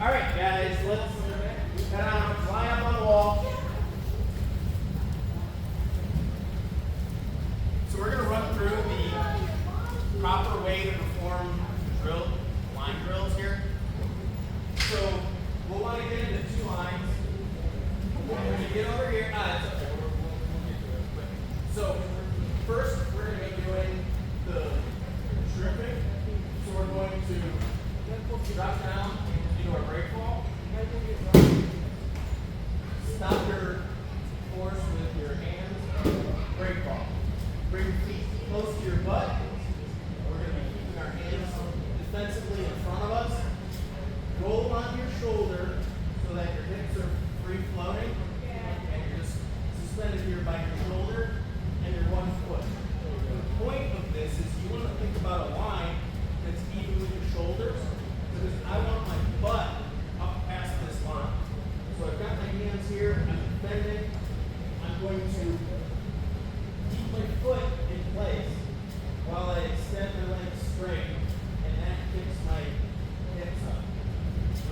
All right, guys, let's line up on the wall. So we're going to run through the proper way to perform line drills here. So we'll want to get into 2 lines. When you get over here, it's okay. We'll get to it quick. So first, we're going to be doing the stripping. So we're going to drop down into our break fall. Stop your force with your hands. Break fall. Bring your feet close to your butt. We're going to be keeping our hands defensively in front of us. Roll on your shoulder so that your hips are free floating. And you're just suspended here by your shoulder and your 1 foot. The point of this is you want to think about a line that's even with your shoulders, because I want my butt up past this line. So I've got my hands here, I'm defending. I'm going to keep my foot in place while I extend my legs straight, and that kicks my hips up.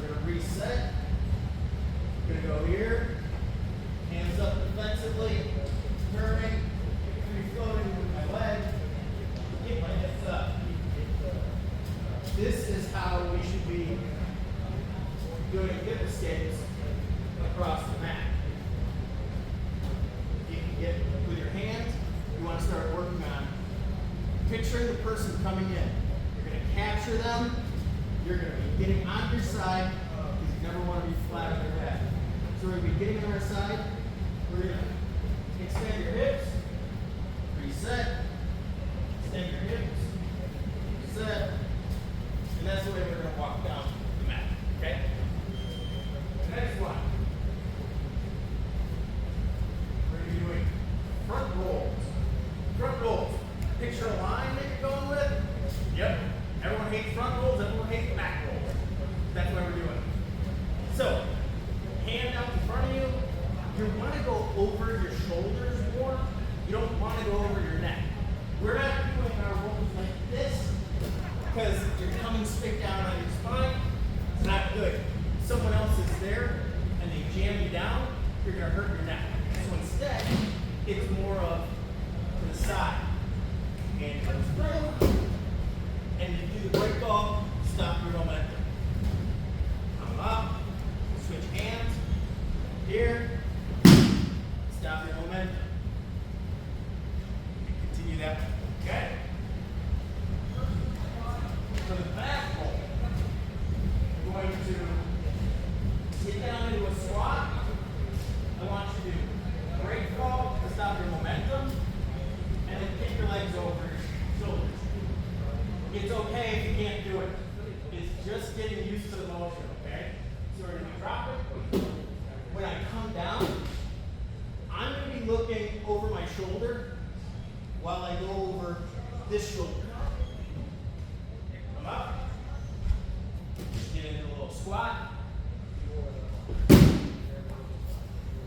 We're going to reset. We're going to go here, hands up defensively, turning, free floating with my leg, get my hips up. This is how we should be doing hip escapes across the mat. You can get with your hands, you want to start working on picturing the person coming in. You're going to capture them, you're going to be getting on your side, because you never want to be flat on your back. So we're going to be getting on our side, we're going to extend your hips, reset, extend your hips, reset, and that's the way we're going to walk down the mat, okay? The next one, we're going to be doing front rolls. Front rolls. Picture a line that you're going with. Yep. Everyone hates front rolls, everyone hates back rolls. That's what we're doing. So, hand out in front of you. You want to go over your shoulders more. You don't want to go over your neck. We're not doing our rolls like this, because you're coming straight down on your spine. It's not good. If someone else is there and they jam you down, you're going to hurt your neck. So instead, it's more of to the side. Hand comes through, and you do the break ball, stop your momentum. Come up, switch hands, here, stop your momentum. Continue that, okay? For the back roll, we're going to get down into a squat. I want you to break fall to stop your momentum, and then kick your legs over your shoulders. It's okay if you can't do it. It's just getting used to the motion, okay? So we're going to drop it. When I come down, I'm going to be looking over my shoulder while I go over this shoulder. Come up. Get into a little squat.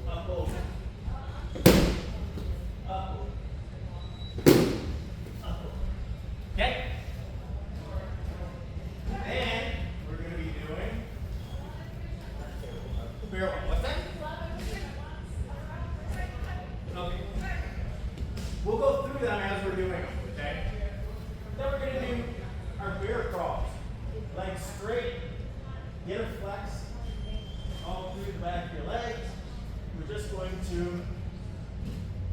Up, over. Up, over. Up, over. Okay? Then we're going to be doing the barrel. What's that? Okay. We'll go through them as we're doing them, okay? Then we're going to do our bear crawls. Legs straight, get a flex all through the back of your legs. We're just going to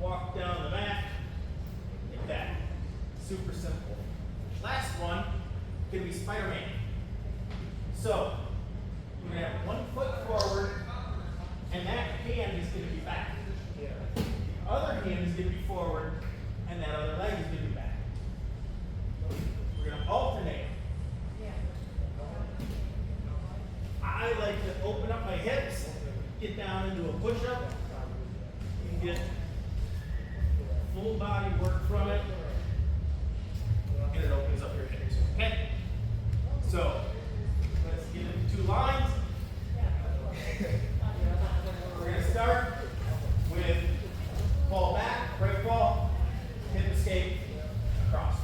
walk down the mat like that. Super simple. Last one, going to be Spider-Man. So, we're going to have 1 foot forward, and that hand is going to be back. The other hand is going to be forward, and that other leg is going to be back. We're going to alternate. I like to open up my hips, get down into a push-up. You can get full body work from it, and it opens up your hips. Okay? So, let's get into 2 lines. We're going to start with fall back, break fall, hip escape, across.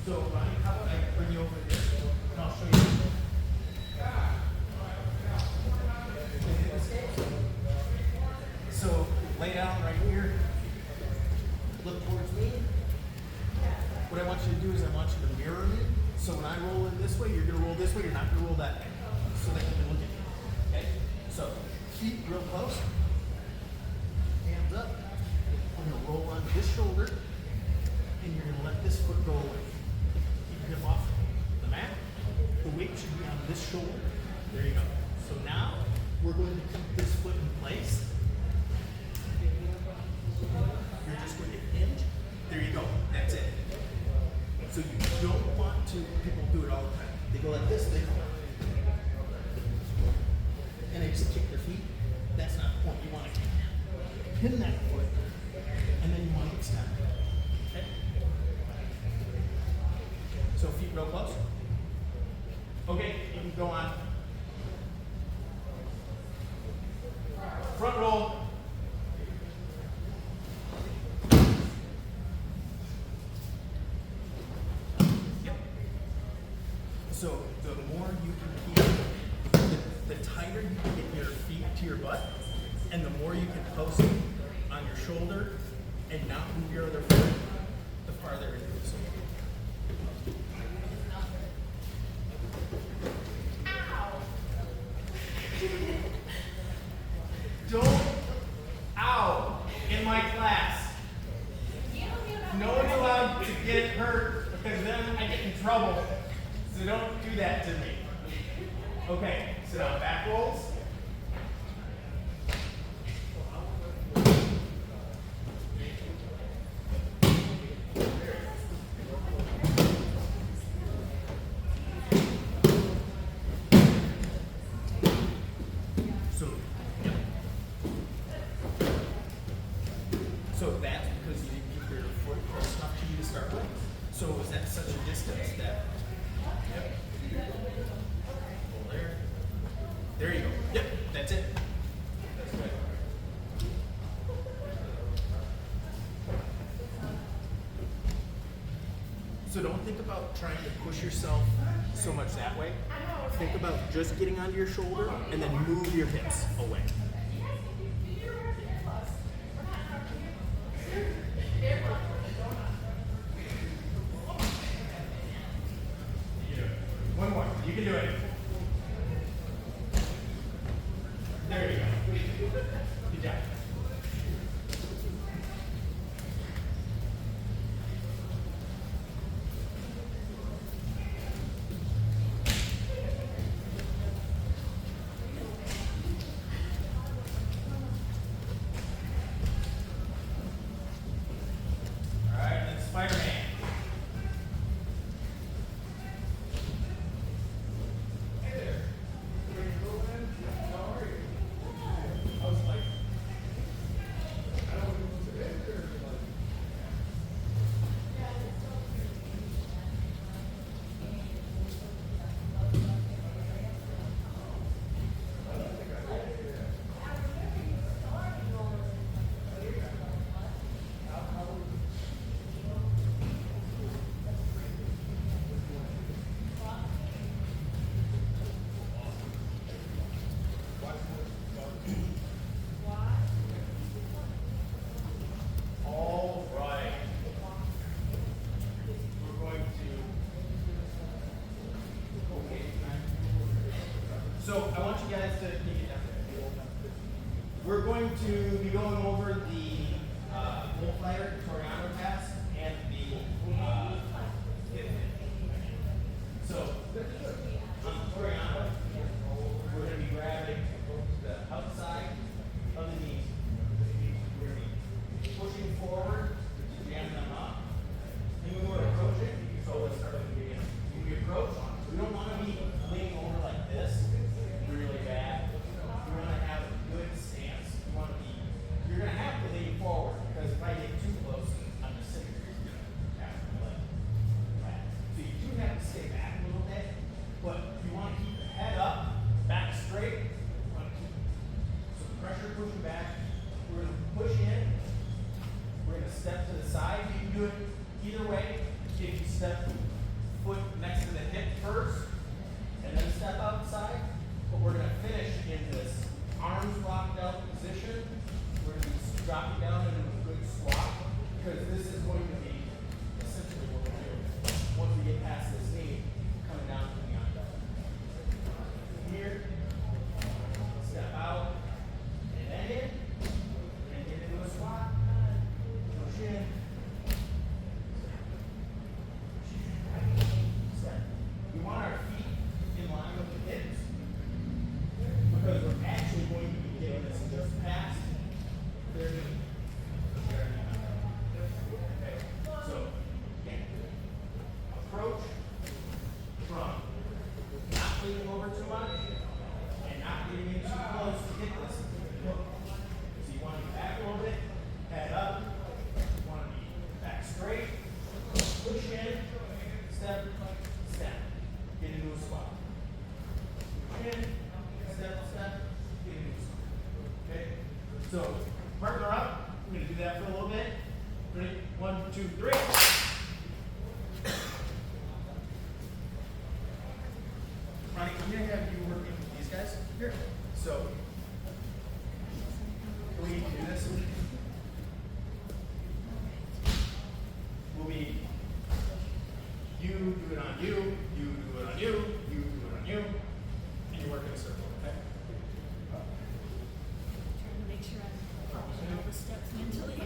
So Ronnie, how about I bring you over here and I'll show you. So lay down right here. Look towards me. What I want you to do is I want you to mirror me. So when I roll in this way, you're going to roll this way. You're not going to roll that way. So that you can look at me. Okay? So feet real close. Hands up. I'm going to roll on this shoulder. And you're going to let this foot go away. Keep your hip off the mat. The weight should be on this shoulder. There you go. So now we're going to keep this foot in place. You're just going to hinge. There you go. That's it. So you don't want to, people do it all the time. They go like this, they go. And they just kick their feet. That's not the point. You want to pin that foot, and then you want to extend. Okay? So feet real close. Okay, you can go on. Front roll. So the more you can keep, the tighter you can get your feet to your butt, and the more you can post on your shoulder and not move your other foot, the farther it goes. Don't, ow, in my class. No one's allowed to get hurt because then I get in trouble. So don't do that to me. Okay, sit down, back rolls. So that's because you didn't keep your foot close enough to you to start with. So it was at such a distance that. Yep. Pull there. There you go. Yep, that's it. That's good. So don't think about trying to push yourself so much that way. Think about just getting onto your shoulder and then move your hips away. One more. You can do it. There you go. Good job. All right, then Spider-Man. So I want you guys to take it down there. We're going to be going over the bullfighter, Toriano pass, and the so on the Toriano, we're going to be grabbing the outside of the knees. We're going to be pushing forward, jam them up. And when we're approaching, so let's start at the beginning. When we approach, we don't want to be leaning over like this. Really bad. You want to have a good stance. You want to be. You're going to have to lean forward because if I get too close, I'm just sitting here. You're going to have to let flat. So you do have to stay back a little bit, but you want to keep the head up, back straight. You want to keep so the pressure pushing back. We're going to push in. We're going to step to the side. You can do it either way. If you step foot next to the hip first, and then step outside. But we're going to finish in this arms locked out position. We're going to be dropping down into a good squat, because this is going to be essentially what we're doing. Once we get past this knee, coming down to the belly. Here, step out, and then in, and get into a squat. Push in. Step. We want our feet in line with the hips, because we're actually going to be getting this just past their knee. Okay, so again, approach from not leaning over too much and not getting in too close to hit this hook. So you want to be back a little bit, head up. You want to be back straight, push in, step, step, get into a squat. Push in, step, step, get into a squat. Okay? So partner up. We're going to do that for a little bit. Ready? 1, 2, 3. Ronnie, I'm going to have you working with these guys here. So, we need to do this. We'll be, you do it on you, you do it on you, you do it on you, and you work in a circle, okay? Trying to make sure I'm following all the steps mentally.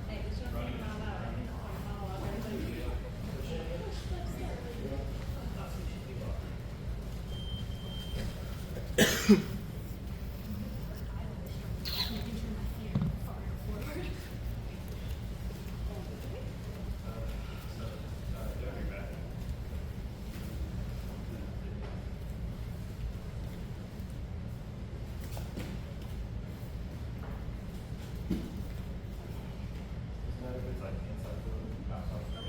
Hey, this one came out loud. I didn't follow everybody.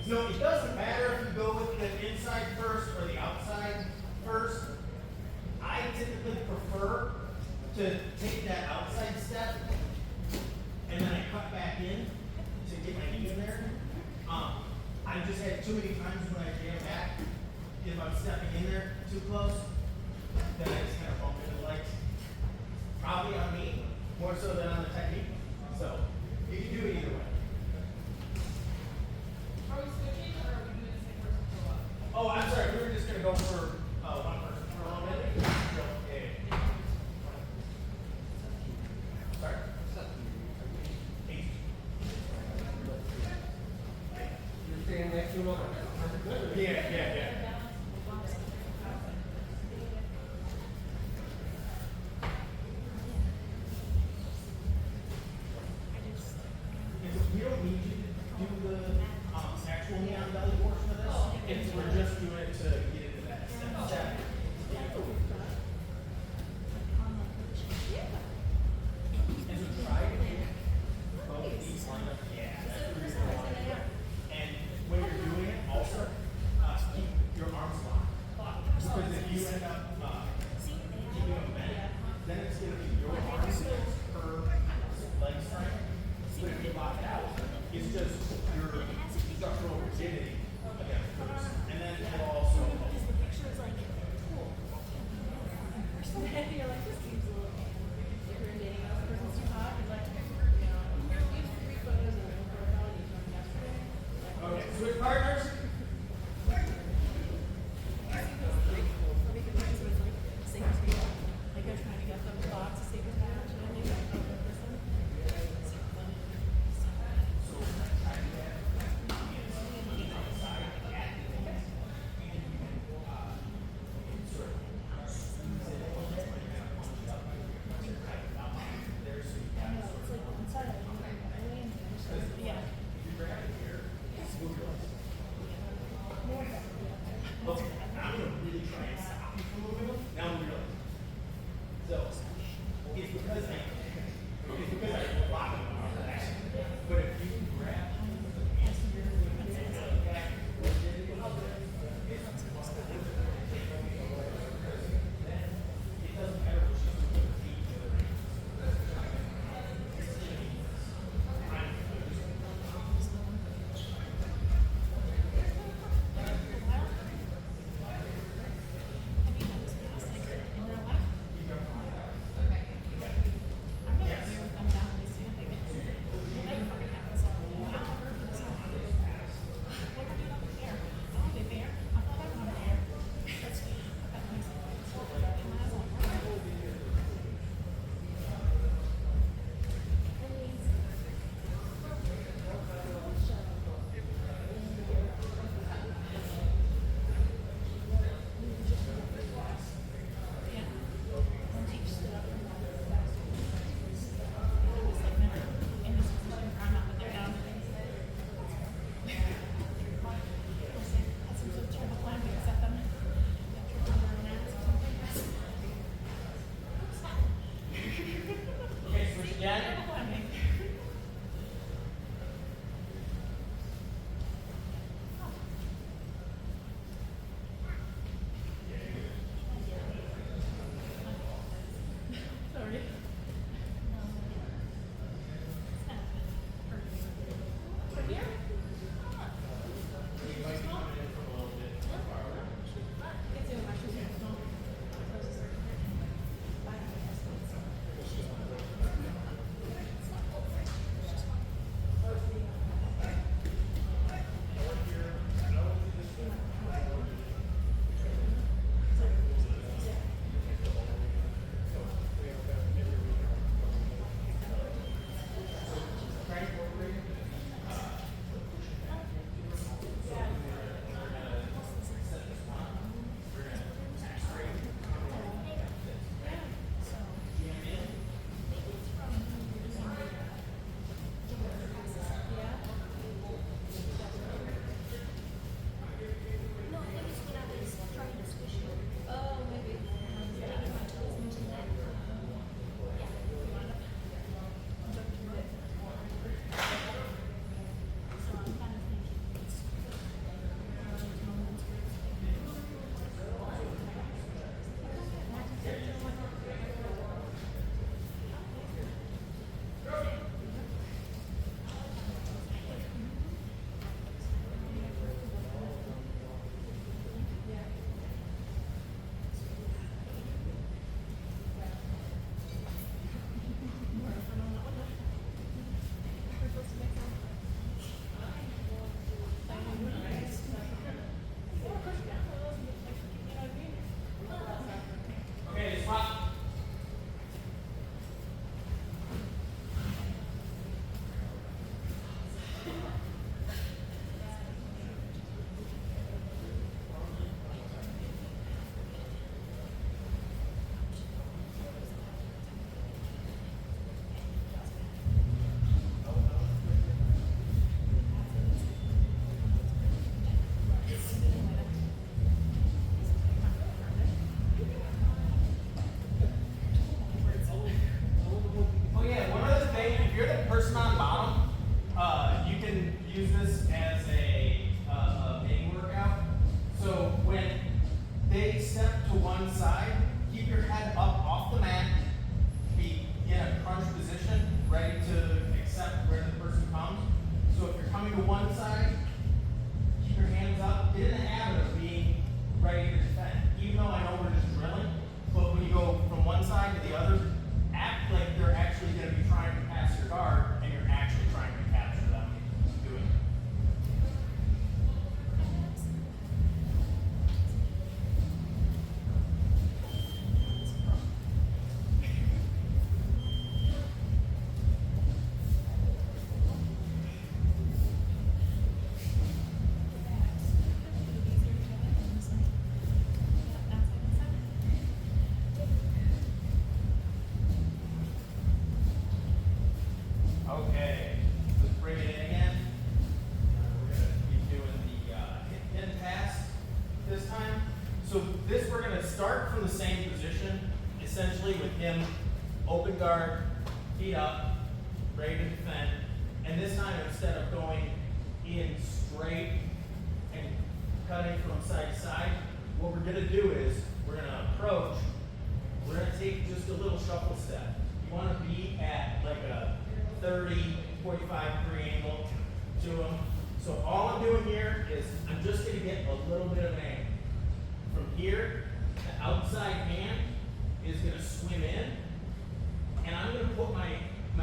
No, it doesn't matter if you go with the inside first or the outside first. I typically prefer to take that outside step and then I cut back in to get my knee in there. I just had too many times when I jam back, if I'm stepping in there too close, then I just kind of bump into the legs. Probably on me, more so than on the technique. So, you can do it either way. Are we switching or are we doing the same person for a while? Oh, I'm sorry. We were just going to go for one person for a little bit. Sorry. You're staying next to him? Yeah. We don't need you to do the actual knee on belly portion of this. We're just doing it to get into that step. And so try to keep both knees lined up. Yeah, that's the reason why. And when you're doing it, also keep your arms locked. Because if you end up keeping them bent, then it's going to be your arms per leg strength. But if you lock it out, it's just your structural rigidity again first. And then it'll also Because the picture is like, cool. You're like, this seems a little. If you're dating a person's too hot, you're like, you know, we have 3 photos of them for about yesterday. okay. Switch partners. Like they're trying to get them to box a secret match and then they don't know the person. It's like inside. Yeah. Okay, I'm going to really try and stop you from moving them. Now I'm really. So, it's because I block them off the action. But if you can grab the pants here, back, then it doesn't matter what you do with your feet. essentially with him open guard, feet up, ready to defend. And this time, instead of going in straight and cutting from side to side, what we're gonna do is we're gonna approach. We're gonna take just a little shuffle step. You wanna be at like a 30, 45 degree angle to him. So all I'm doing here is I'm just gonna get a little bit of an angle. From here, the outside hand is gonna swim in, and I'm gonna put my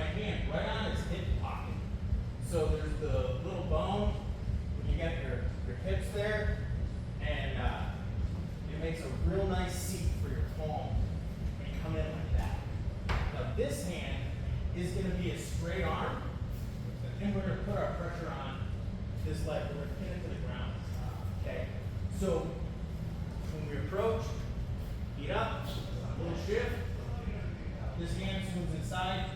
hand right on his hip pocket. So there's the little bone when you got your hips there, and it makes a real nice seat for your palm when you come in like that. Now this hand is gonna be a straight arm, and we're gonna put our pressure on this leg. We're gonna pin it to the ground. Okay? So when we approach, feet up, a little shift. This hand swings inside,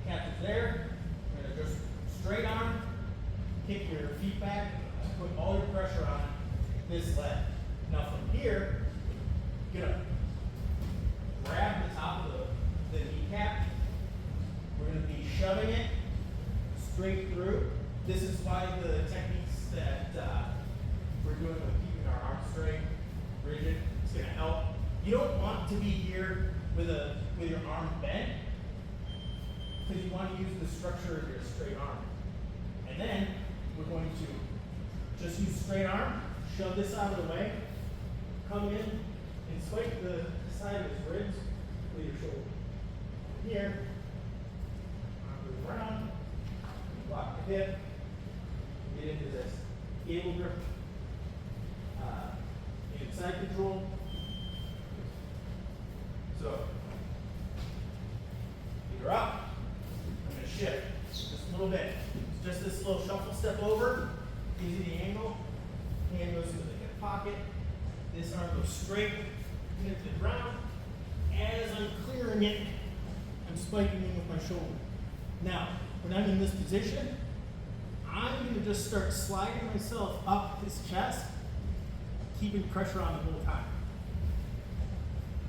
captures there. We're gonna just straight arm, kick your feet back, put all your pressure on this leg. Now from here, get up. Grab the top of the kneecap. We're gonna be shoving it straight through. This is why the techniques that we're doing with keeping our arms straight, rigid, it's gonna help. You don't want to be here with your arm bent, because you want to use the structure of your straight arm. And then we're going to just use straight arm, shove this out of the way, come in and swipe the side of his ribs with your shoulder. Here, arm goes around, lock the hip, get into this cable grip, inside control. So, feet are up. I'm going to shift just a little bit. It's just this little shuffle step over, gives you the angle. Hand goes into the hip pocket. This arm goes straight into the ground. As I'm clearing it, I'm spiking in with my shoulder. Now, when I'm in this position, I'm going to just start sliding myself up his chest, keeping pressure on the whole time.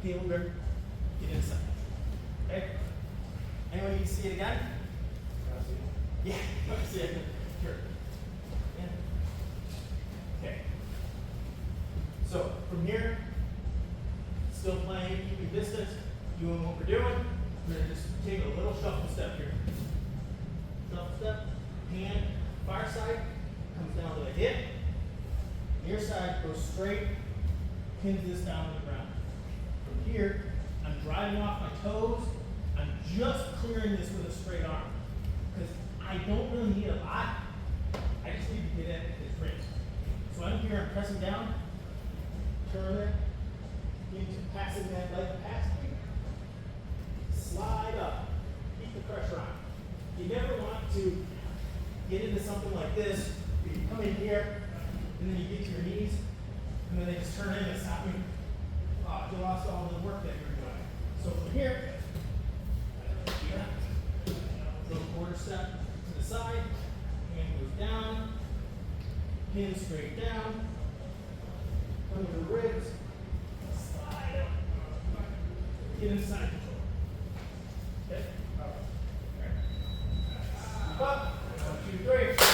Cable grip, get inside. Okay? Anyone need to see it again? Yeah, you want to see it? Sure. Yeah. Okay. So from here, still playing, keeping distance, doing what we're doing. We're going to just take a little shuffle step here. Shuffle step, hand, far side, comes down to the hip. Near side goes straight, pins this down to the ground. From here, I'm driving off my toes. I'm just clearing this with a straight arm, because I don't really need a lot. I just need to get at his wrist. So I'm here, I'm pressing down, turn it, into passing that leg past me, slide up, keep the pressure on. You never want to get into something like this, where you come in here, and then you get to your knees, and then they just turn in and stop me. Oh, you lost all the work that you're doing. So from here, little quarter step to the side, hand goes down, pin straight down, come to the ribs, slide up, get inside control. Okay? Up, 1, 2, 3.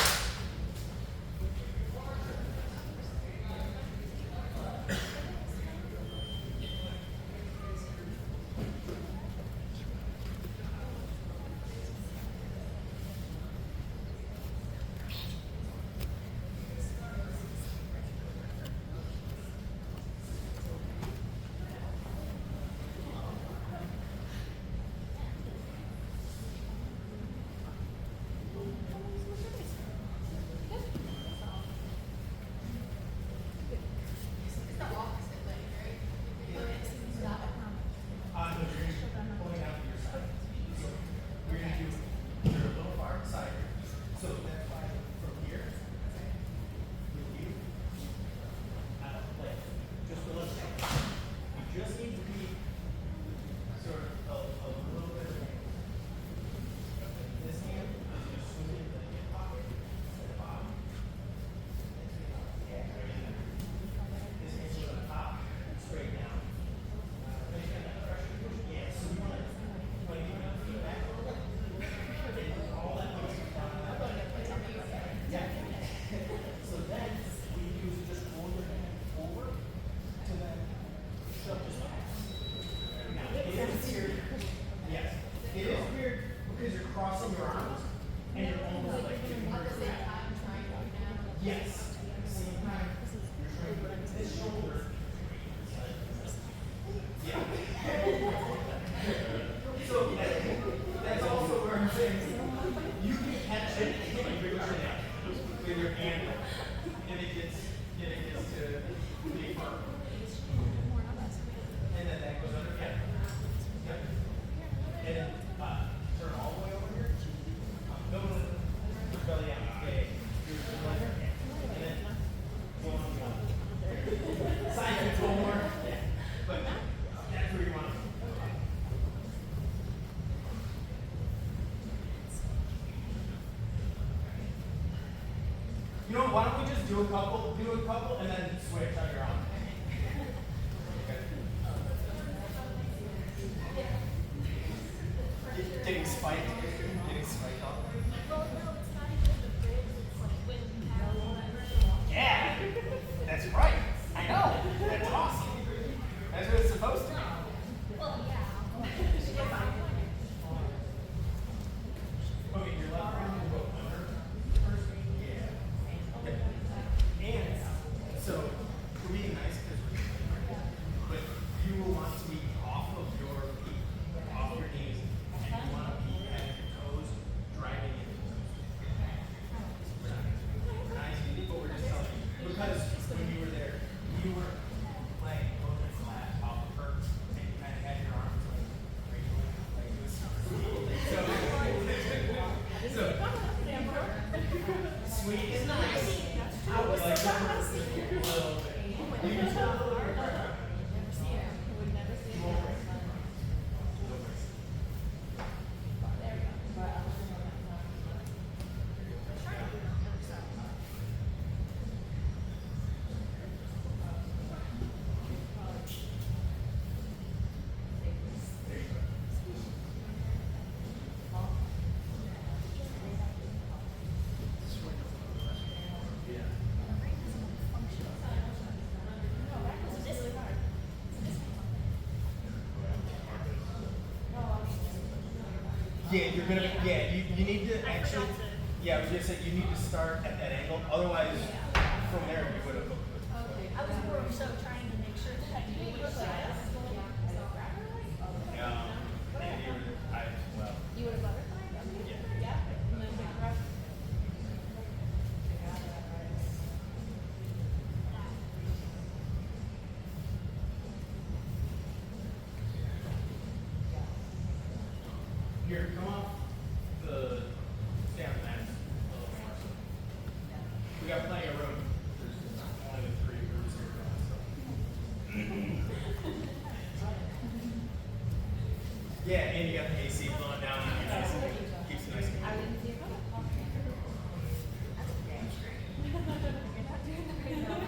getting this to be firm. And then that goes under. Yeah. Yep. And then turn all the way over here. Go to the belly out. Okay. And then go on. Side control more. Yeah. But that's where you want to go. You know, why don't we just do a couple, and then switch on your own. Getting spiked off. Yeah, that's right. I know. That's awesome. That's what it's supposed to be. Okay, your left arm will go under first. Yeah. Okay. And so, we're being nice but you will want to be off of your feet, off your knees, and you want to be at your toes, driving into the toes. Nice, but we're just telling you. Because when you were there, you were playing totally flat off the curb, and you kind of had your arms like this. So, sweet is nice. I was like, a little bit. You can tell a little bit. Yeah, you're gonna. Yeah, you need to actually. Yeah, I was gonna say you need to start at that angle. Otherwise, from there you would have. I was more so trying to make sure that I knew which side. And you would. Well. You would have butterflied? Yeah. Yeah. And then big brush. Here, come off the stay on the mat a little more. We got plenty of room. There's only the 3 groups here. So. Yeah, and you got the AC blowing down on you. Nice. Keeps it nice and I cool. didn't see it coming. That's a damn straight. You're not doing the right now.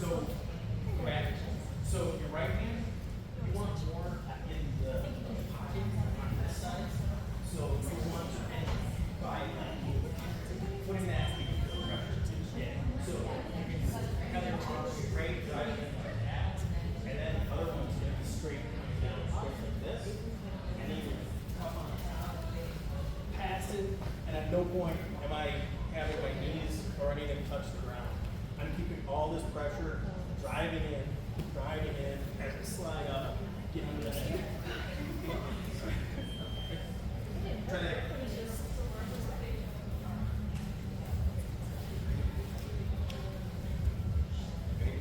So, grab. So your right hand, you want more in the pocket on this side. So you want to end by putting that pressure. Yeah. So you can have your arms straight, driving in like that, and then the other one's going to be straight coming down, straight like this, and then you come on top, pass it, and at no point am I having my knees or anything touch the ground. I'm keeping all this pressure, driving in as we slide up, get under the head. Try to. Okay.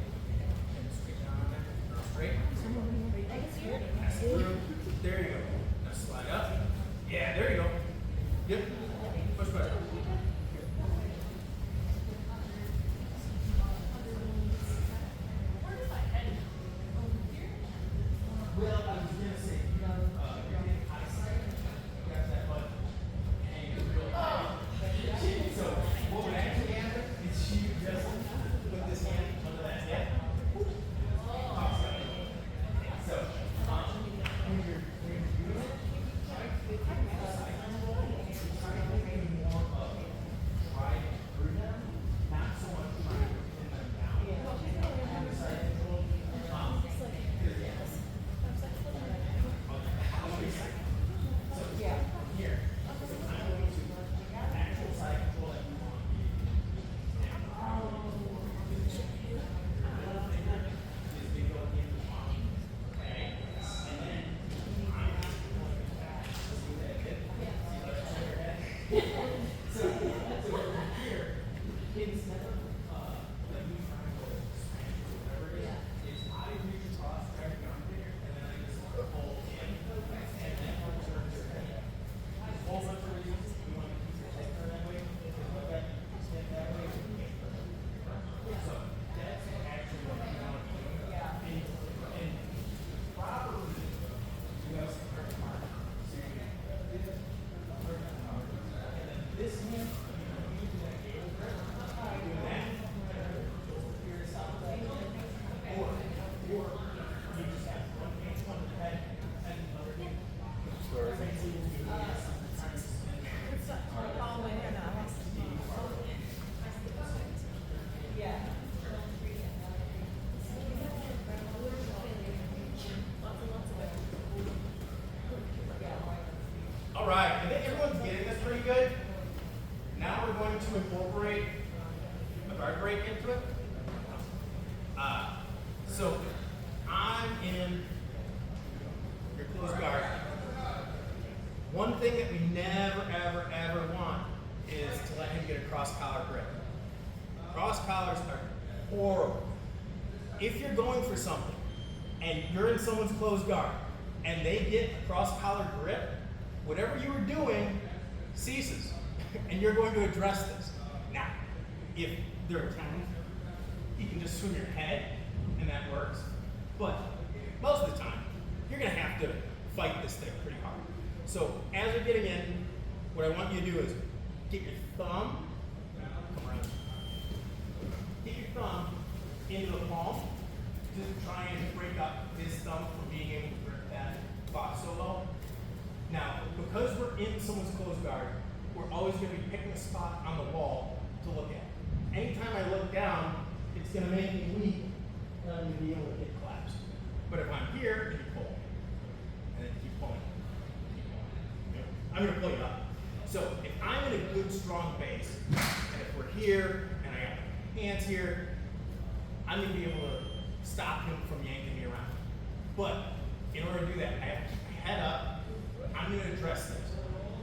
Straight down on there. Straight. Pass it through. There you go. Now slide up. Yeah, there you go. Yep. Much better. Well, I was going to say, into it. So I'm in your closed guard. One thing that we never, ever, ever want is to let him get a cross collar grip. Cross collars are horrible. If you're going for something and you're in someone's closed guard and they get a cross collar grip, whatever you were doing ceases and you're going to address this. Now, if there are times you can just swim your head and that works, but most of the time you're going to have to fight this thing pretty hard. So as we're getting in, what I want you to do is get your thumb, come around, get your thumb into the palm, just try and break up his thumb from being able to grip that box so low. Now, because we're in someone's closed guard, we're always going to be picking a spot on the wall to look at. Anytime I look down, it's going to make me weak, and I'm going to be able to get collapsed. But if I'm here, then you pull, and then keep pulling, keep pulling. I'm going to pull you up. So if I'm in a good, strong base, and if we're here, and I got my hands here, I'm going to be able to stop him from yanking me around. But in order to do that, I have to keep my head up. I'm going to address this.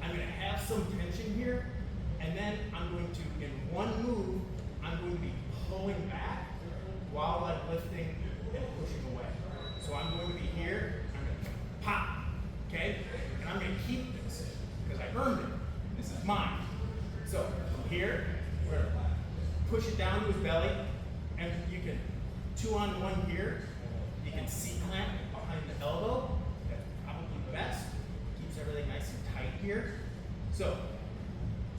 I'm going to have some tension here, and then I'm going to, in one move, I'm going to be pulling back while I'm lifting and pushing away. So I'm going to be here, I'm going to pop, okay? And I'm going to keep this, because I earned it. This is mine. So from here, we're going to push it down to his belly, and you can 2-on-1 here. You can C-clamp behind the elbow. That's probably best. Keeps everything nice and tight here. So,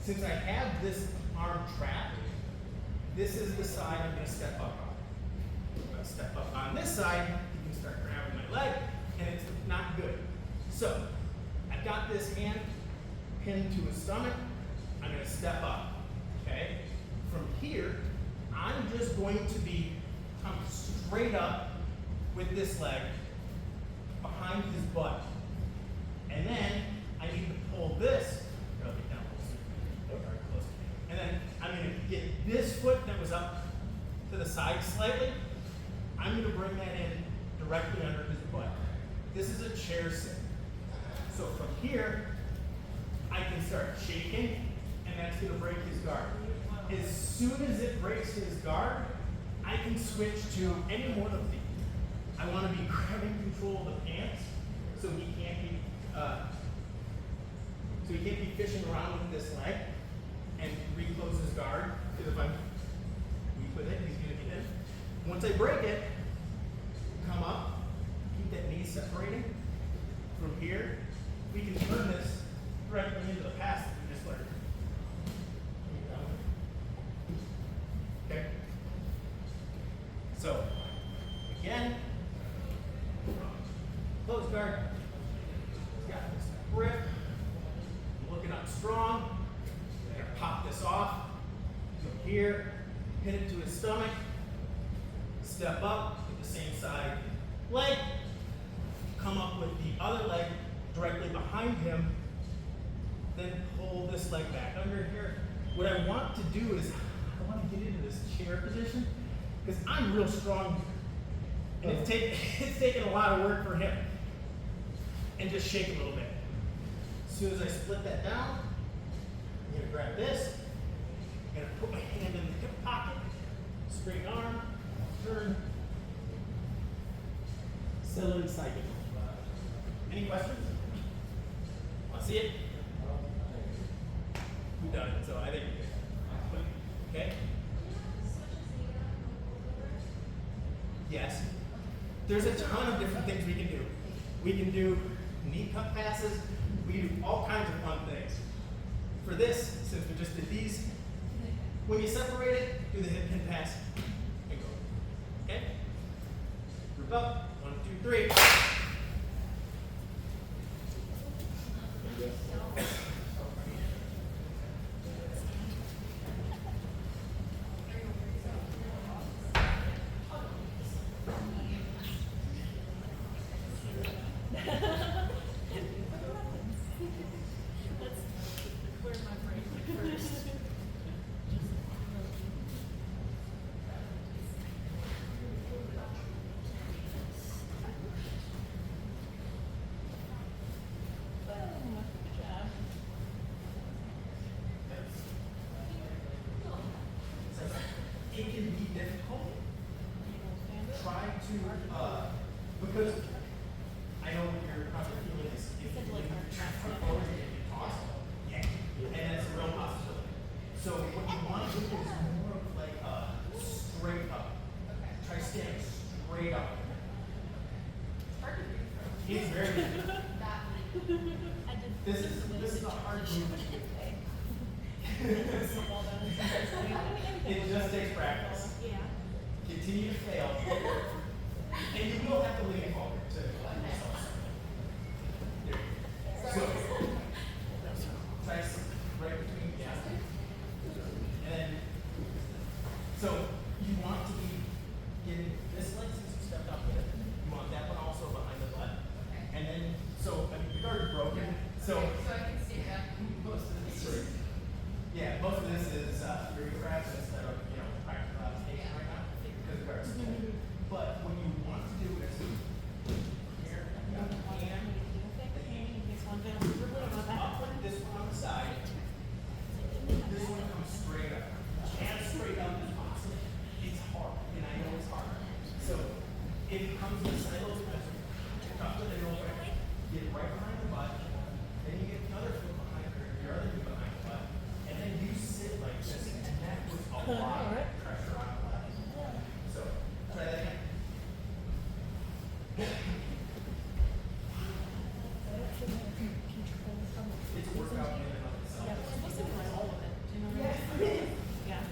since I have this arm trapped, this is the side I'm going to step up on. I'm going to step up on this side, you can start grabbing my leg, and it's not good. So, I've got this hand pinned to his stomach. I'm going to step up, okay? From here, I'm just going to be come straight up with this leg behind his butt. And then I need to pull this, I'll get down close. And then I'm going to get this foot that was up to the side slightly. I'm going to bring that in directly under his butt. This is a chair sit. So from here, I can start shaking, and that's going to break his guard. As soon as it breaks his guard, I can switch to any one of these. I want to be grabbing control of the pants, so he can't be fishing around with this leg and reclose his guard. Because if I'm weak with it, he's going to get in. Once I break it, come up, keep that knee separating. From here, we can turn this directly into the pass that we just learned. Okay? So, again, close guard. He's got this grip. Looking up strong. I'm going to pop this off. From here, pin it to his stomach. Step up with the same side leg. Come up with the other leg directly behind him. Then pull this leg back under here. What I want to do is, I want to get into this chair position because I'm real strong. And it's taken a lot of work for him. And just shake a little bit. As soon as I split that down, I'm going to grab this. I'm going to put my hand in the hip pocket, straight arm, turn, settle inside it. Any questions? Want to see it? We've done it, so I think we're good. Okay? Yes. There's a ton of different things we can do. We can do knee cup passes. We can do all kinds of fun things. For this, since we just did these, when you separate it, do the hip pin pass and go. Okay? Group up. 1, 2, 3. to, because I know what you're probably feeling is if you lean front forward, you get tossed. Yeah. And that's a real possibility. So what you want to do is more of like a straight up. Try standing straight up. Hard to breathe from. It's very good. That This is a hard move to do. It just takes practice. Yeah. Continue to fail. And you will have to lean forward to let yourself spin. There you go. So, try right between the gas. And then, so you want to be getting this leg since you stepped up with it. You want that one also behind the butt. And then, so, I mean, your guard is broken. So I can stand up. most of this is, yeah, most of this is your crabs instead of, practical application right now because the guard's still. But what you want to do is here, you got the hand, up, this one on the side, this one comes straight up. As straight up as possible. It's hard, and I know it's hard. So if it comes to the side of the pencil, tuck it in real quick, get right behind the butt, then you get another foot behind your other foot behind the butt, and then you sit like this, and that puts a lot of pressure on the butt. So try that again. It's a workout in and of itself. Yeah. Yeah.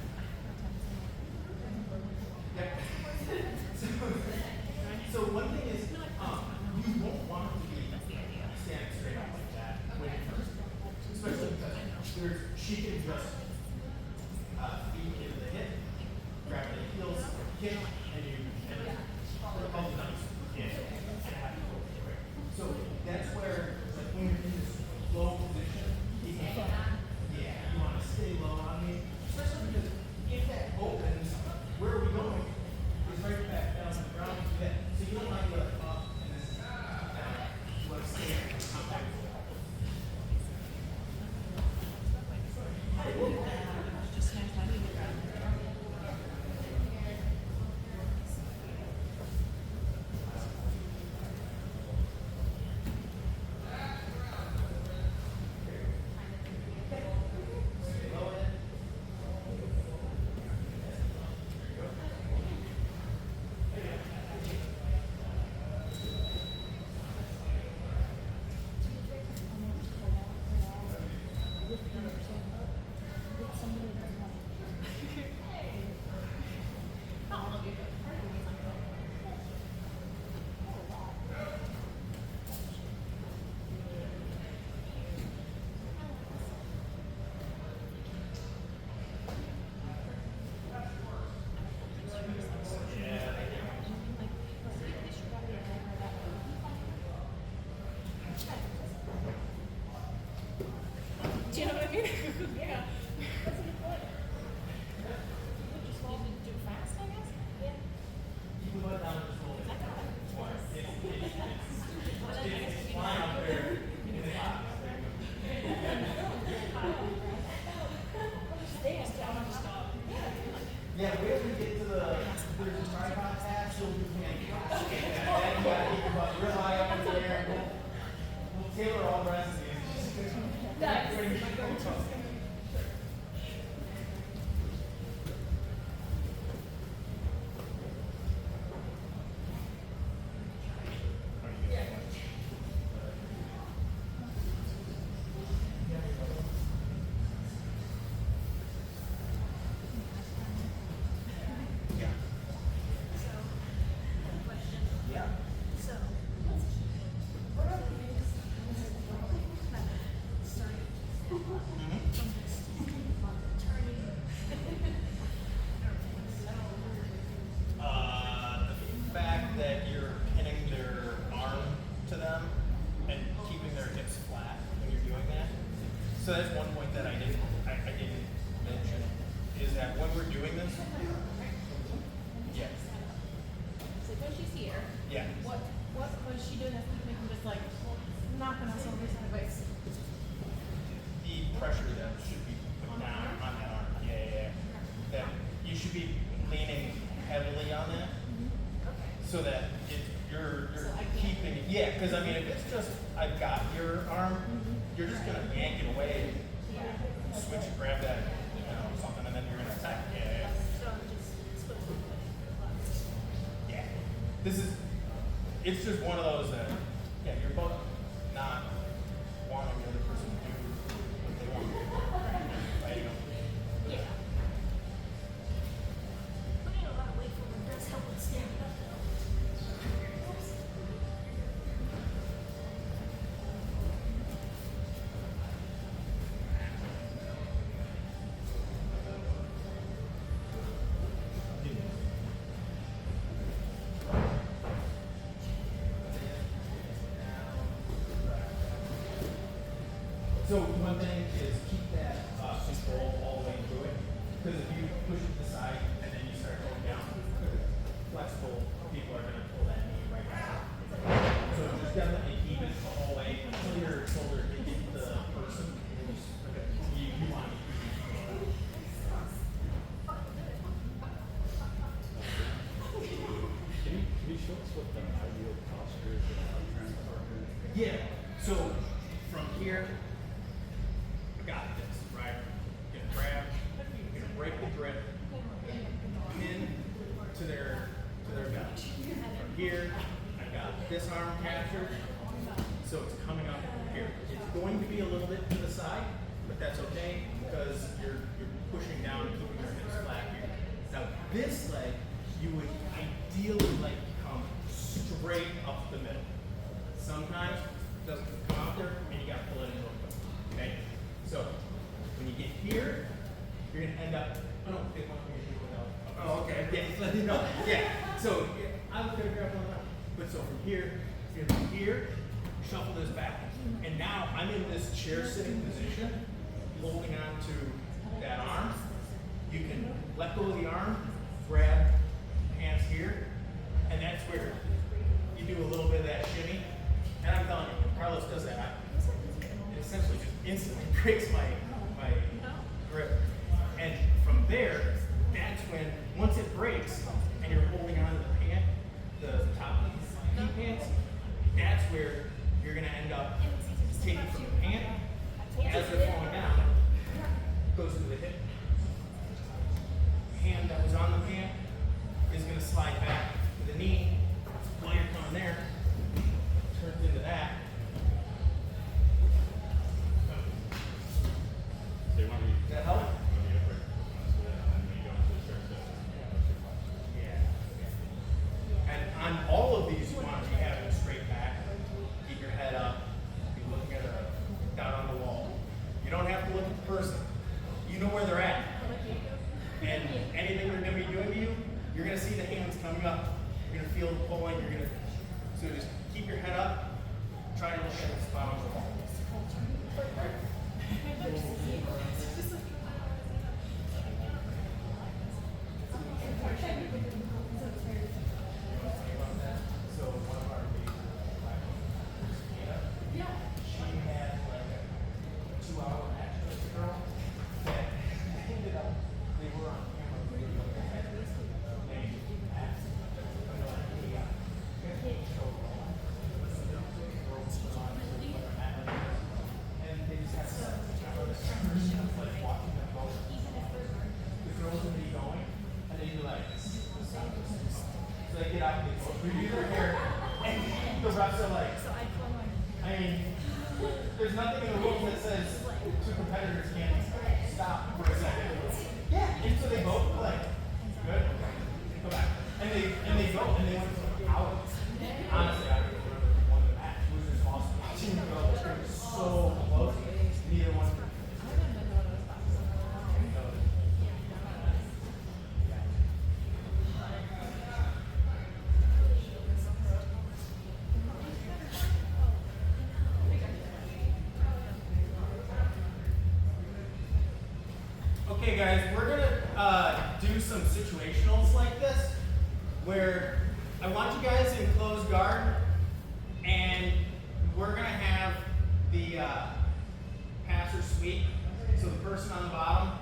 So one thing is, you won't want to be standing straight up like that when it first, especially because she can just feed into the hip, grab the heels, kick, and you can put a couple times in and have to go quick. So that's where, like, when you're in this low position, you can, yeah, you want to stay low on me, especially because if that opens, where are we going? It's right back down to the ground. Yeah. So you don't want to go up and then down. You want to stay and come back. Just can't find it. Stay low in it. Do you know what I mean? Yeah. That's a good point. Just need to do it fast, I guess? Yeah. Keep the butt down just a little bit. I got it. It's flying up there in the hot. Yeah, wait till we get to there's a tripod tab, so we can, then you gotta keep your butt real high up in the air. We'll tailor all the rest of these. Yeah. Yeah. The fact that you're pinning their arm to them and keeping their hips flat when you're doing that. So that's one point that I didn't mention is that when we're doing this, yeah, So when she's here, yeah. what was she doing that to make him just like knocking us over his face? The pressure that should be put down on that arm. Yeah. That you should be leaning heavily on that. so that you're keeping it. Yeah, because I mean, if it's just I've got your arm, you're just gonna yank it away, switch and grab that, something, and then you're gonna attack. Yeah. Yeah. It's just one of those that, yeah, you're both not wanting the other person to do what they want to do. Fighting them. Yeah. Putting a lot of weight from them does help with stamina, though. So one thing is keep that control all the way through it, because if you push it to the side and then you start going down, flexible people are going to pull that knee right down. So just definitely keep it the whole way until your shoulder hits the person. You want it. Can you show us what the ideal posture is for a training partner? Yeah. So from here, I got this, right? You're gonna grab, you're gonna break the grip, pin to their belly. From here, I got this arm captured, so it's coming up here. It's going to be a little bit to the side, but that's okay because you're pushing down and keeping your hips flat here. Now this leg, you would ideally like to come straight up the middle. Sometimes it doesn't come out there and you gotta pull it in real quick. Okay? So when you get here, you're gonna end up, oh no, they want me to do it without. Oh, okay. Yeah, no, yeah. So I was gonna grab one of them. But so from here, you're gonna be here, shuffle this back. And now I'm in this chair sitting position, holding on to that arm. You can let go of the arm, grab hands here, and that's where you do a little bit of that shimmy. And I'm telling you, when Carlos does that, it essentially just instantly breaks my grip. And from there, that's when, once it breaks and you're holding on to the pant, the top of the knee pants, that's where you're gonna end up taking from the pant as they're falling down, goes to the hip. Hand that was on the pant is gonna slide back to the knee while you're coming there, turns into that. They want me Does that help? Yeah. And on all of these, you want to be having a straight back, keep your head up, be looking at down on the wall. You don't have to look at the person. You know where they're at. And anything they're going to be doing to you, you're going to see the hands coming up. You're going to feel the pulling. So just keep your head up. Try to look at the spot on the wall. So one of our big she had like a 2-hour match with the girl that ended up, they were on camera video that had this name asked. And they just had like watching them both. The girls would be going, and they'd be like, so they get out and they both review their hair, and the refs are like, I mean, there's nothing in the rules that says two competitors can't stop for a second. Yeah, and so they both were like, good, go back. And they go, and they went for hours. Honestly, I don't remember who won the match. It was just awesome. Watching them go, they were so close. Neither one. Okay, guys, we're gonna do some situationals like this, where I want you guys in closed guard, and we're gonna have the passer sweep. So the person on the bottom,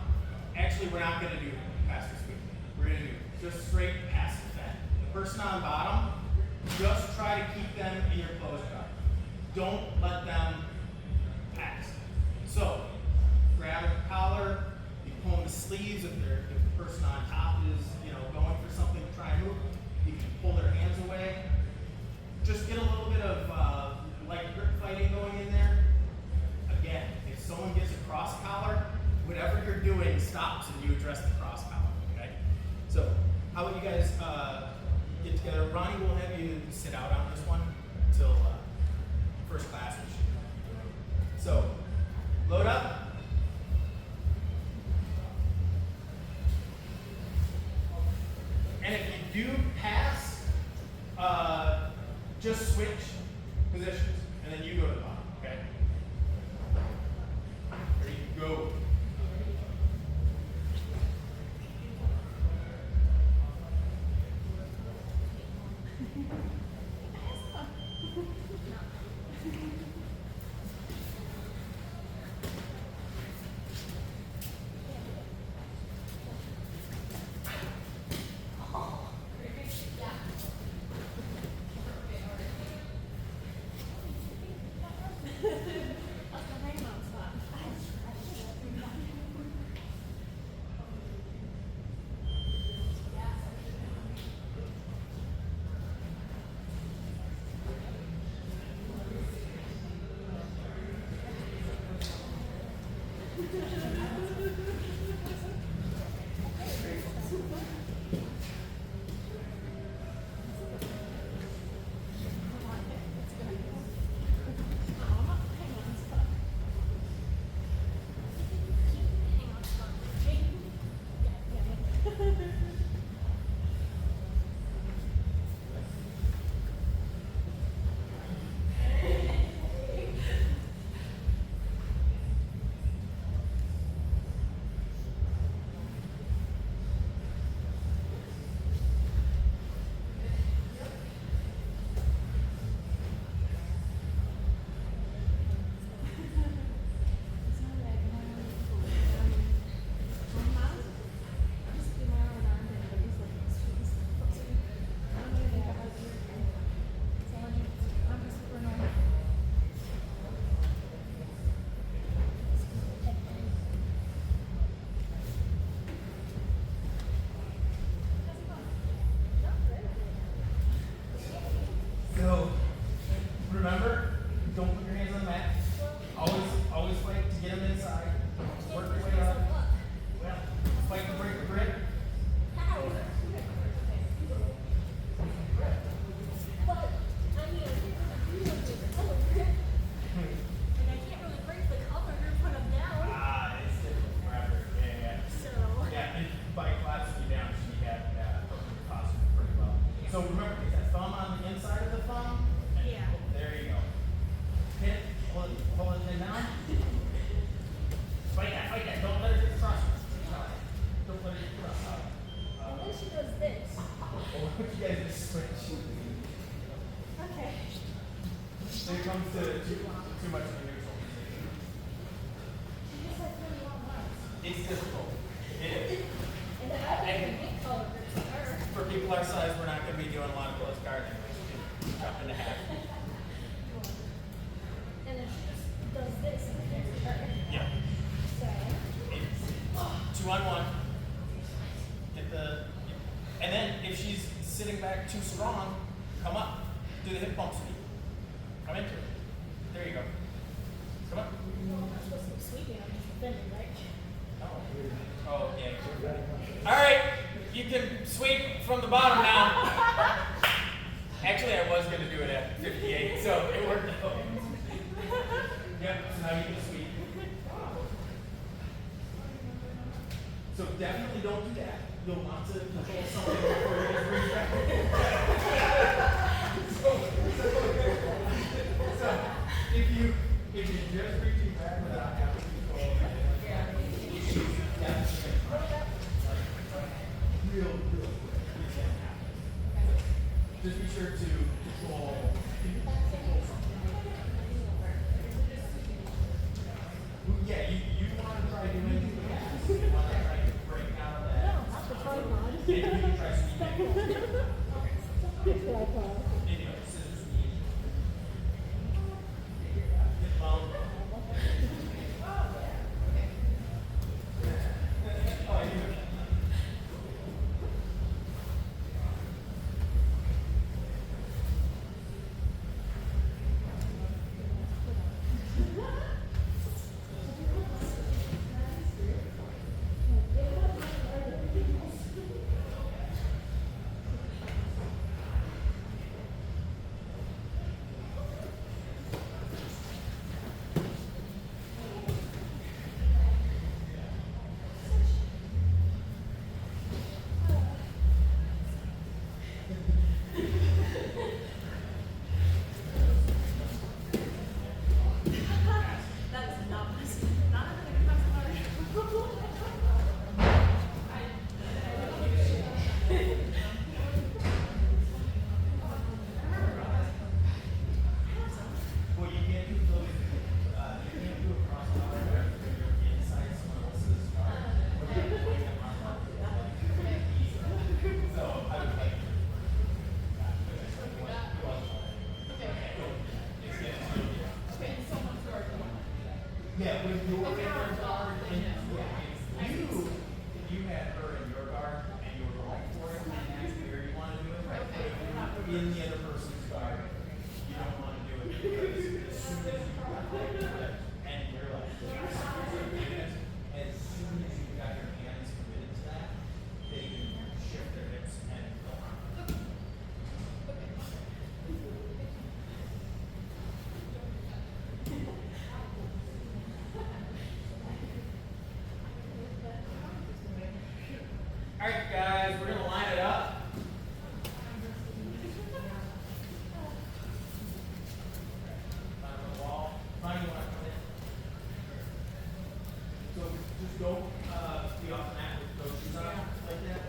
actually, we're not gonna do passer sweep. We're gonna do just straight pass defend. The person on bottom, just try to keep them in your closed guard. Don't let them pass. So, grab a collar, you pull in the sleeves if the person on top is, going for something to try and move, you can pull their hands away. Just get a little bit of light grip fighting going in there. Again, if someone gets a cross collar, whatever you're doing stops and you address the cross collar, okay? So, how about you guys get together? Ronnie will have you sit out on this one until first class. So, load up. And if you do pass, just switch positions, and then you go to the bottom, okay? Ready, go. So, remember, don't put your hands on the mat. Always fight to get them inside. Work your way up. Well, fight to break the grip. It's difficult forever. Yeah, and by collapsing you down, she had posture pretty well. So remember, get that thumb on the inside of the thumb. And there you go. Hit, pull it in down. Fight that. Don't let her get cross. Don't let her get cross. And then she does this. You guys just switch. Okay. When it comes to too much of a neutral position. She just has really long arms. It's difficult. It is. And then I think the big color grips on her. For people our size, we're not going to be doing a lot of close guard anyways. We can jump into half. And then she just does this and it gets her. Yeah. So, It's 2-on-1. Get the, and then if she's sitting back too strong, come up. Do the hip bump sweep. Come into it. There you go. Come up. I'm not supposed to be sweeping, I'm just defending, right? Oh, yeah. All right. You can sweep from the bottom now. Actually, I was going to do it at 58, so it worked out. Yep, so now you can sweep. So definitely don't do that. You'll want to control something before you just reach back. So if you just reaching back without having control, that's real quick. Just be sure to control something. Yeah, you want to try doing that. You want to try to break out of that. No, not the tripod. And you can try sweeping. Anyway, scissors need. Hip bump. Oh, you. That is not not everything comes hard. Well, you can't do those. You can't do a cross collar where you're inside someone else's guard. Or you're putting them on top of it. So I would like. Yeah, when you're in your guard, and if you had her in your guard and you were going for it, and that's where you want to do it, right? But if you're in the other person's guard, you don't want to do it because as soon as you got that grip and you're like, as soon as you got your hands committed to that, they can shift their hips and go on. All right, guys, we're gonna line it up. Find the wall. Find you want to come in. So just go be off the mat with those shoes on like that.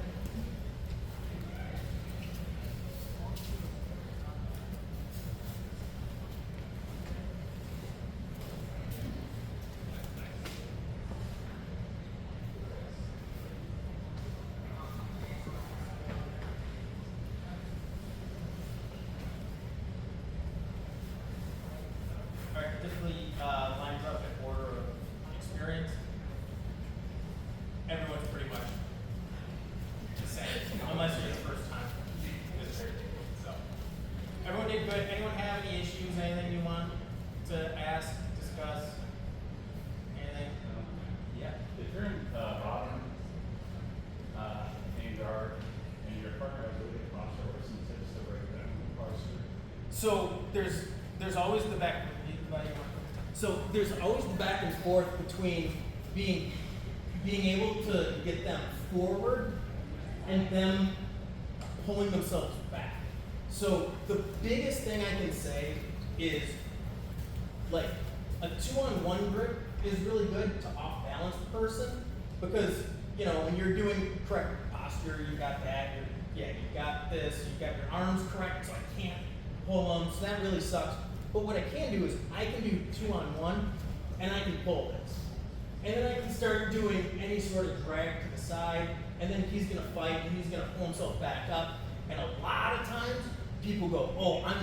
All right, typically lines up in order of experience. Everyone's pretty much the same, unless you're the first time visitor. So, everyone did good. Anyone have any issues? Anything you want to ask, discuss? Anything? Yeah. If you're in bottom and guard and your partner has really a posture, what are some tips to break down the posture? So there's always the back. So there's always the back and forth between being able to get them forward and them pulling themselves back. So the biggest thing I can say is like a 2-on-1 grip is really good to off balance the person because when you're doing correct posture, you got that. You got this. You got your arms correct, so I can't pull them. So that really sucks. But what I can do is I can do 2-on-1 and I can pull this. And then I can start doing any sort of drag to the side, and then he's gonna fight and he's gonna pull himself back up. And a lot of times people go, oh, I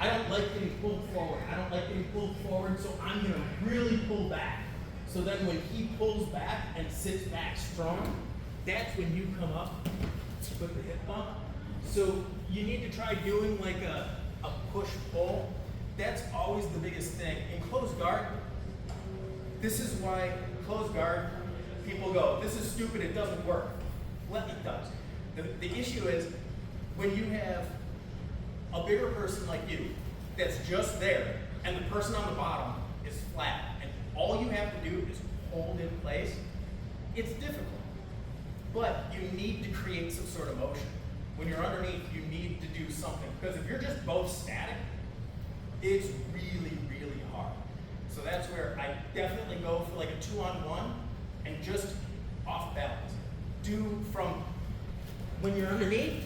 don't like getting pulled forward. I don't like getting pulled forward, so I'm gonna really pull back. So then when he pulls back and sits back strong, that's when you come up with the hip bump. So you need to try doing like a push-pull. That's always the biggest thing. In closed guard, this is why closed guard, people go, this is stupid, it doesn't work. Well, it does. The issue is when you have a bigger person like you that's just there and the person on the bottom is flat and all you have to do is hold in place, it's difficult. But you need to create some sort of motion. When you're underneath, you need to do something because if you're just both static, it's really, really hard. So that's where I definitely go for like a 2-on-1 and just off balance. Do from when you're underneath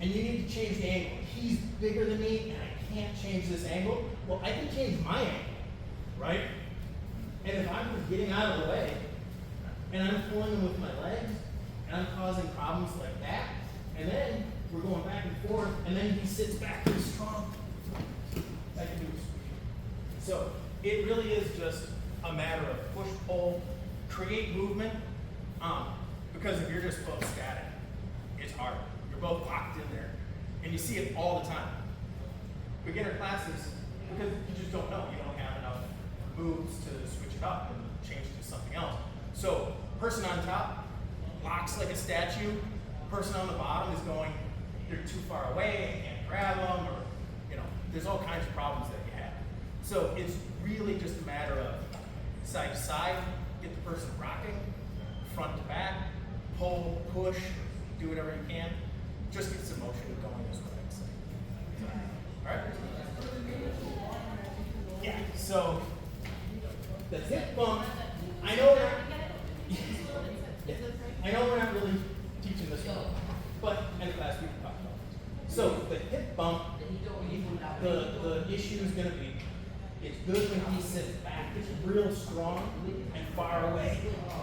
and you need to change the angle. He's bigger than me and I can't change this angle. Well, I can change my angle, right? And if I'm getting out of the way and I'm pulling him with my legs and I'm causing problems like that, and then we're going back and forth, and then he sits back pretty strong. I can do it. So it really is just a matter of push, pull, create movement. Because if you're just both static, it's hard. You're both locked in there. And you see it all the time. Beginner classes, because you just don't know. You don't have enough moves to switch it up and change to something else. So person on top locks like a statue. Person on the bottom is going, they're too far away, I can't grab them, or, there's all kinds of problems that you have. So it's really just a matter of side to side, get the person rocking, front to back, pull, push, do whatever you can. Just get some motion going is what I'd say. All right? Yeah, so the hip bump, I know we're not really teaching this one, but in class we can talk about it. So the hip bump, the issue is going to be, it's good when he sits back, it's real strong and far away,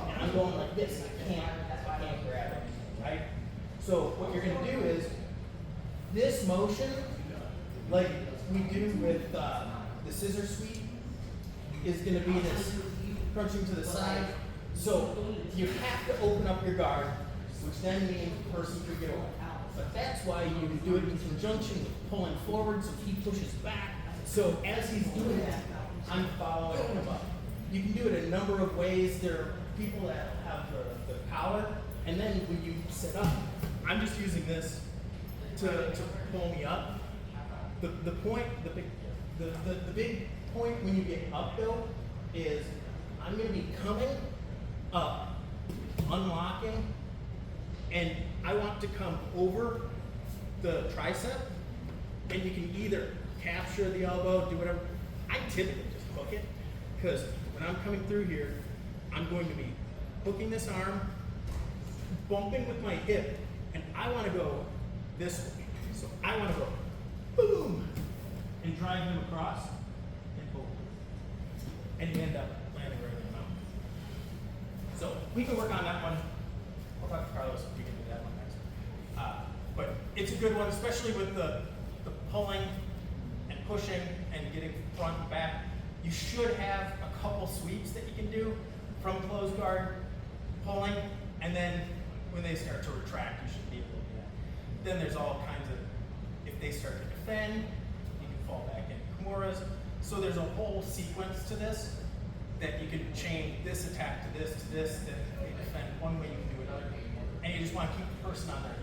and I'm going like this. I can't grab it, right? So what you're going to do is this motion, like we do with the scissor sweep, is going to be this crunching to the side. So you have to open up your guard, which then means the person could get away. But that's why you do it in conjunction with pulling forward, so he pushes back. So as he's doing that, I'm following him up. You can do it a number of ways. There are people that have the collar, and then when you sit up, I'm just using this to pull me up. The big point when you get up though is I'm going to be coming up, unlocking, and I want to come over the tricep, and you can either capture the elbow, do whatever. I typically just hook it, because when I'm coming through here, I'm going to be hooking this arm, bumping with my hip, and I want to go this way. So I want to go boom, and drive him across, and boom. And you end up landing right in the mouth. So we can work on that one. I'll talk to Carlos if we can do that one next. But it's a good one, especially with the pulling and pushing and getting front and back. You should have a couple sweeps that you can do from closed guard, pulling, and then when they start to retract, you should be able to do that. Then there's all kinds of, if they start to defend, you can fall back into Kimuras. So there's a whole sequence to this that you can chain this attack to this, that they defend one way, you can do another. And you just want to keep the person on their